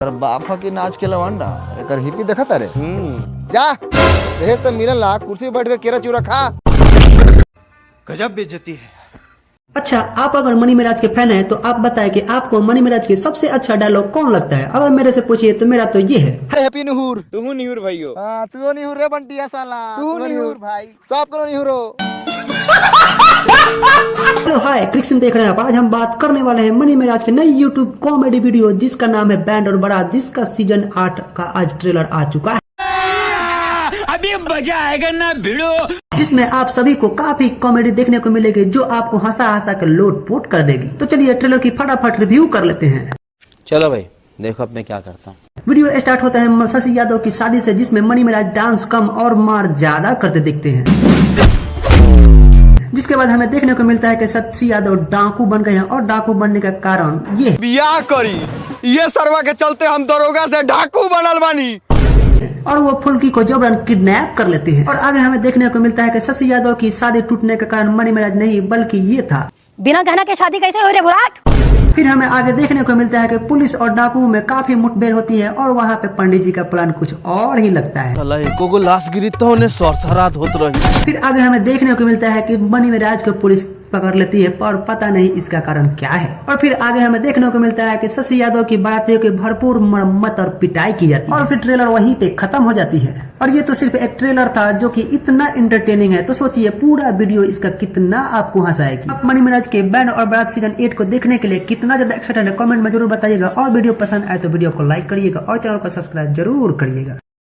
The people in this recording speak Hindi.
बाप की नाच के लवंडा एक हिपी देखा तारे जा दहेज तो मिलल ला कुर्सी बैठ के केरा चूरा खा। गजब बेइज्जती है। अच्छा, आप अगर मनी मिराज के फैन हैं तो आप बताएं कि आपको मनी मिराज की सबसे अच्छा डायलॉग कौन लगता है। अगर मेरे से पूछिए तो मेरा तो ये है, हैप्पी नुहुर। तू निहुर भाइयों। हां तू नुहुर रे बंटिया साला, तू नुहुर भाई, सब को नुहुरो। हेलो हाय, कृष्ण देख रहे हैं। आज हम बात करने वाले हैं मनी मिराज के नई यूट्यूब कॉमेडी वीडियो जिसका नाम है बैंड और बारात, जिसका सीजन 8 का आज ट्रेलर आ चुका है। अभी मजा आएगा ना भिड़ो, जिसमें आप सभी को काफी कॉमेडी देखने को मिलेगी जो आपको हंसा हंसा कर लोटपोट कर देगी। तो चलिए ट्रेलर की फटाफट रिव्यू कर लेते हैं। चलो भाई देखो अब मैं क्या करता हूँ। वीडियो स्टार्ट होता है शशि यादव की शादी से, जिसमें मनी मिराज डांस कम और मार ज्यादा करते दिखते हैं। जिसके बाद हमें देखने को मिलता है कि शशि यादव डाकू बन गए हैं और डाकू बनने का कारण ये बियाह करी ये सरवा के चलते हम दरोगा से डाकू बनल बानी और वो फुल्की को जबरन किडनैप कर लेते हैं। और आगे हमें देखने को मिलता है कि शशि यादव की शादी टूटने का कारण मनी मिराज नहीं बल्कि ये था। बिना गहना के शादी कैसे हो रे बुराट। फिर हमें आगे देखने को मिलता है कि पुलिस और डाकू में काफी मुठभेड़ होती है और वहाँ पे पंडित जी का प्लान कुछ और ही लगता है। साला एको गो लाश गिरी तो उन्हें सरसरात होत रही। फिर आगे हमें देखने को मिलता है कि मनी मिराज को पुलिस पकड़ लेती है पर पता नहीं इसका कारण क्या है। और फिर आगे हमें देखने को मिलता है कि शशि यादव की बारातियों की भरपूर मरम्मत और पिटाई की जाती है और फिर ट्रेलर वहीं पे खत्म हो जाती है। और ये तो सिर्फ एक ट्रेलर था जो कि इतना एंटरटेनिंग है, तो सोचिए पूरा वीडियो इसका कितना आपको हंसाएगी। आप मनी मिराज के बैंड और बारात सीजन 8 को देखने के लिए कितना ज्यादा एक्साइटेड है कमेंट में जरूर बताइएगा। और वीडियो पसंद आए तो वीडियो को लाइक करिएगा और चैनल को सब्सक्राइब जरूर करिएगा।